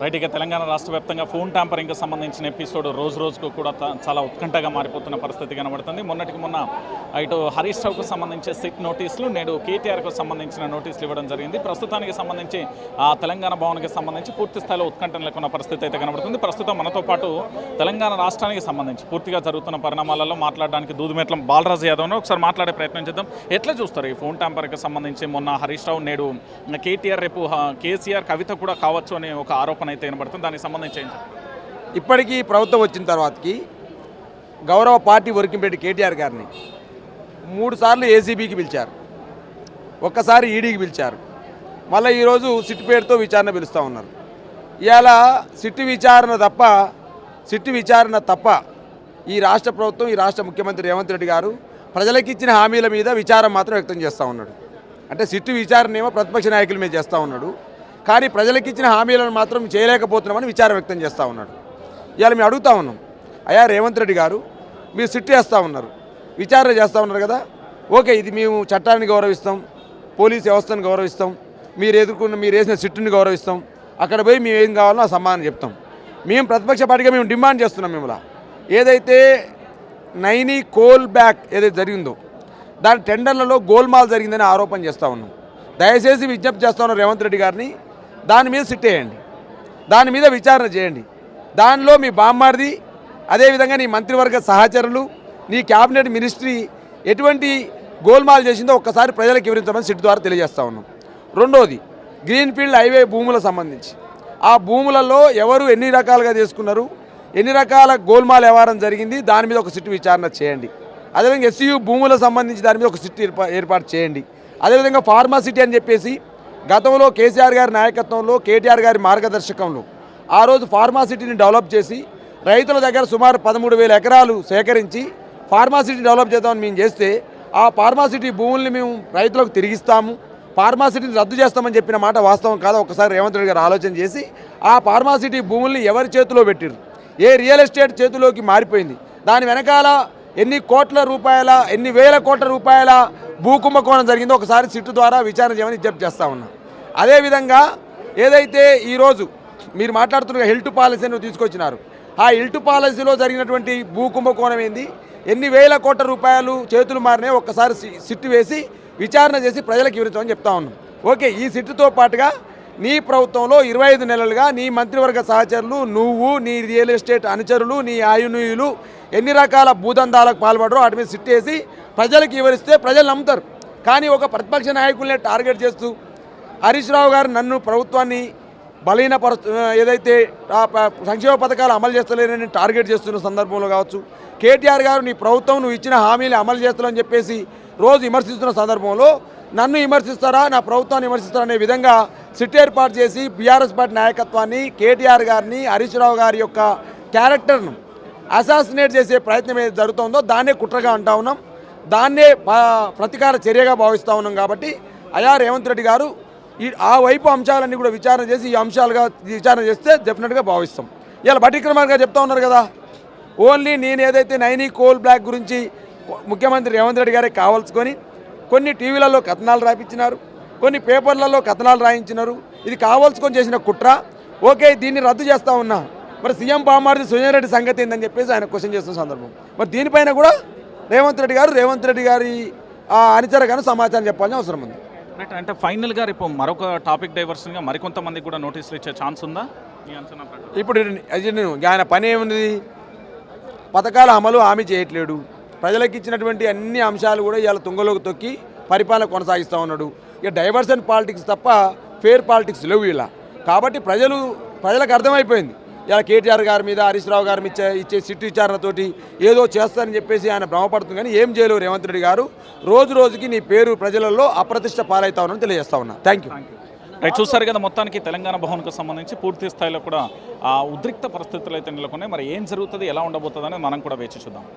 Right. ఇక తెలంగాణ రాష్ట్ర వ్యాప్తంగా ఫోన్ ట్యాంపరింగ్కి సంబంధించిన ఎపిసోడ్ రోజు రోజుకు కూడా చాలా ఉత్కంఠగా మారిపోతున్న పరిస్థితి కనబడుతుంది. మొన్నటికి మొన్న ఇటు హరీష్ రావుకు సంబంధించి సిట్ నోటీసులు, నేడు కేటీఆర్కు సంబంధించిన నోటీసులు ఇవ్వడం జరిగింది. ప్రస్తుతానికి సంబంధించి తెలంగాణ భవన్కి సంబంధించి పూర్తి స్థాయిలో ఉత్కంఠ నెలకొన్న పరిస్థితి అయితే కనబడుతుంది. ప్రస్తుతం మనతో పాటు తెలంగాణ రాష్ట్రానికి సంబంధించి పూర్తిగా జరుగుతున్న పరిణామాలలో మాట్లాడడానికి దూదుమెట్ల బాలరాజు యాదవ్ను ఒకసారి మాట్లాడే ప్రయత్నం చేద్దాం. ఎట్లా చూస్తారు ఈ ఫోన్ ట్యాంపరింగ్కి సంబంధించి? మొన్న హరీష్ రావు, నేడు కేటీఆర్, రేపు కేసీఆర్ కవిత కూడా కావచ్చు అనే ఒక ఆరోపణ అయితే కనబడుతుంది. దానికి సంబంధించి ఇప్పటికీ ప్రభుత్వం వచ్చిన తర్వాతకి గౌరవ పార్టీ వర్కింగ్ ప్రెసిడెంట్ కేటీఆర్ గారిని 3 సార్లు ఏసీబీకి పిలిచారు, ఒక్కసారి ఈడీకి పిలిచారు, మళ్ళీ ఈరోజు సిట్ పేరుతో విచారణ పిలుస్తూ ఉన్నారు. ఇవాళ సిట్టు విచారణ తప్ప ఈ రాష్ట్ర ప్రభుత్వం, ఈ రాష్ట్ర ముఖ్యమంత్రి రేవంత్ రెడ్డి గారు ప్రజలకు ఇచ్చిన హామీల మీద విచారం మాత్రం వ్యక్తం చేస్తూ ఉన్నాడు. అంటే సిట్టు విచారణ ఏమో ప్రతిపక్ష నాయకుల మీద చేస్తూ ఉన్నాడు, కానీ ప్రజలకు ఇచ్చిన హామీలను మాత్రం చేయలేకపోతున్నామని విచారం వ్యక్తం చేస్తూ ఉన్నాడు. ఇవాళ మేము అడుగుతూ ఉన్నాం, అయ్యా రేవంత్ రెడ్డి గారు, మీరు సిట్టు వేస్తూ ఉన్నారు, విచారణ చేస్తూ ఉన్నారు కదా, ఓకే, ఇది మేము చట్టాన్ని గౌరవిస్తాం, పోలీస్ వ్యవస్థను గౌరవిస్తాం, మీరు వేసిన సిట్టుని గౌరవిస్తాం, అక్కడ పోయి మేము ఏం కావాలో ఆ సమాధానం చెప్తాం. మేము ప్రతిపక్ష పార్టీగా మేము డిమాండ్ చేస్తున్నాం, మిమ్మల్ని ఏదైతే నైని కోల్ బ్యాక్ ఏదైతే జరిగిందో దాని టెండర్లలో గోల్మాల్ జరిగిందని ఆరోపణ చేస్తూ ఉన్నాం. దయచేసి విజ్ఞప్తి చేస్తూ ఉన్నాం రేవంత్ రెడ్డి గారిని, దాని మీద సిట్టేయండి, దాని మీద విచారణ చేయండి. దానిలో మీ బామ్మార్ది, అదేవిధంగా నీ మంత్రివర్గ సహచరులు, నీ క్యాబినెట్ మినిస్ట్రీ ఎటువంటి గోల్మాల్ చేసిందో ఒక్కసారి ప్రజలకు వివరించమని సిట్ ద్వారా తెలియజేస్తూ ఉన్నాం. రెండోది, గ్రీన్ఫీల్డ్ హైవే భూములకు సంబంధించి ఆ భూములలో ఎవరు ఎన్ని రకాలుగా చేసుకున్నారు, ఎన్ని రకాల గోల్మాల్ వ్యవహారం జరిగింది, దాని మీద ఒక సిట్ విచారణ చేయండి. అదేవిధంగా ఎస్యూ భూములకు సంబంధించి దాని మీద ఒక సిట్ ఏర్పాటు చేయండి. అదేవిధంగా ఫార్మాసిటీ అని చెప్పేసి గతంలో కేసీఆర్ గారి నాయకత్వంలో, కేటీఆర్ గారి మార్గదర్శకంలో ఆ రోజు ఫార్మాసిటీని డెవలప్ చేసి రైతుల దగ్గర సుమారు 13,000 ఎకరాలు సేకరించి ఫార్మాసిటీ డెవలప్ చేద్దామని మేము చేస్తే, ఆ ఫార్మాసిటీ భూముల్ని మేము రైతులకు తిరిగిస్తాము, ఫార్మాసిటీని రద్దు చేస్తామని చెప్పిన మాట వాస్తవం కాదా? ఒకసారి రేవంత్ రెడ్డి గారు ఆలోచన చేసి ఆ ఫార్మాసిటీ భూముల్ని ఎవరి చేతిలో పెట్టిరు, ఏ రియల్ ఎస్టేట్ చేతిలోకి మారిపోయింది, దాని వెనకాల ఎన్ని వేల కోట్ల రూపాయల భూకుంభకోణం జరిగిందో ఒకసారి సిట్టు ద్వారా విచారణ చేయమని విజ్ఞప్తి చేస్తూ ఉన్నాం. అదేవిధంగా ఏదైతే ఈరోజు మీరు మాట్లాడుతున్న హెల్త్ పాలసీని తీసుకొచ్చినారు, ఆ హెల్త్ పాలసీలో జరిగినటువంటి భూకుంభకోణం ఏంది, ఎన్ని వేల కోట్ల రూపాయలు చేతులు మారినాయి ఒక్కసారి సిట్టు వేసి విచారణ చేసి ప్రజలకు వివరించమని చెప్తా ఉన్నాం. ఓకే, ఈ సిట్టుతో పాటుగా నీ ప్రభుత్వంలో 25 నెలలుగా నీ మంత్రివర్గ సహచరులు, నువ్వు, నీ రియల్ ఎస్టేట్ అనుచరులు, నీ ఆయునీయులు ఎన్ని రకాల భూదందాలకు పాల్పడరో వాటి మీద సిట్టేసి ప్రజలకు వివరిస్తే ప్రజలు నమ్ముతారు. కానీ ఒక ప్రతిపక్ష నాయకులనే టార్గెట్ చేస్తూ హరీష్ రావు గారు నన్ను ప్రభుత్వాన్ని ఏదైతే సంక్షేమ పథకాలు అమలు చేస్తలేరని టార్గెట్ చేస్తున్న సందర్భంలో కావచ్చు, కేటీఆర్ గారు నీ ప్రభుత్వం నువ్వు ఇచ్చిన హామీలు అమలు చేస్తారని చెప్పేసి రోజు విమర్శిస్తున్న సందర్భంలో నన్ను విమర్శిస్తారా, నా ప్రభుత్వాన్ని విమర్శిస్తారా అనే విధంగా సిట్ ఏర్పాటు చేసి బీఆర్ఎస్ పార్టీ నాయకత్వాన్ని, కేటీఆర్ గారిని, హరీష్ రావు గారి యొక్క క్యారెక్టర్ను అసాసినేట్ చేసే ప్రయత్నం ఏది జరుగుతుందో దాన్నే కుట్రగా అంటా ఉన్నాం, దాన్నే ప్రతీకార చర్యగా భావిస్తూ ఉన్నాం. కాబట్టి అయా రేవంత్ రెడ్డి గారు ఆ వైపు అంశాలన్నీ కూడా విచారణ చేసి ఈ అంశాలుగా విచారణ చేస్తే డెఫినెట్గా భావిస్తాం. ఇలా బట్టి విక్రమార్క చెప్తా ఉన్నారు కదా, ఓన్లీ నేను ఏదైతే నైని కోల్ బ్లాక్ గురించి ముఖ్యమంత్రి రేవంత్ రెడ్డి గారే కావాల్సుకొని కొన్ని టీవీలలో కథనాలు రాయించినారు, కొన్ని పేపర్లలో కథనాలు రాయించినారు, ఇది కావాల్సుకొని చేసిన కుట్ర. ఓకే, దీన్ని రద్దు చేస్తూ ఉన్నా, మరి సీఎం బామ్మార్ది సుజయ్ రెడ్డి సంగతి ఏందని చెప్పేసి ఆయన క్వశ్చన్ చేస్తున్న సందర్భం, మరి దీనిపైన కూడా రేవంత్ రెడ్డి గారి అనుచరగాను సమాచారం చెప్పాల్సిన అవసరం ఉంది. అంటే ఫైనల్గా రేపు మరొక టాపిక్ డైవర్షన్గా మరికొంతమందికి కూడా నోటీసులు ఇచ్చే ఛాన్స్ ఉందా? ఇప్పుడు ఆయన పని ఏముంది, పథకాల అమలు హామీ చేయట్లేడు, ప్రజలకు ఇచ్చినటువంటి అన్ని అంశాలు కూడా ఇవాళ తుంగలోకి తొక్కి పరిపాలన కొనసాగిస్తూ ఉన్నాడు. ఇక డైవర్షన్ పాలిటిక్స్ తప్ప ఫేర్ పాలిటిక్స్ లేవు ఇలా. కాబట్టి ప్రజలకు అర్థమైపోయింది, ఇలా కేటీఆర్ గారి మీద, హరీష్ రావు గారి మీద ఇచ్చే సిట్టు విచారణతోటి ఏదో చేస్తారని చెప్పేసి ఆయన భ్రమపడుతుంది. కానీ ఏం చేయలేవు రేవంత్ రెడ్డి గారు, రోజు రోజుకి నీ పేరు ప్రజలలో అప్రతిష్ట పాలవుతా ఉన్నాను తెలియజేస్తా ఉన్నా. Thank you. రైట్, చూస్తారు కదా, మొత్తానికి తెలంగాణ భవన్కు సంబంధించి పూర్తి స్థాయిలో కూడా ఉద్రిక్త పరిస్థితులు అయితే నెలకొన్నాయి. మరి ఏం జరుగుతుంది, ఎలా ఉండబోతుంది అనేది మనం కూడా వేచి చూద్దాం.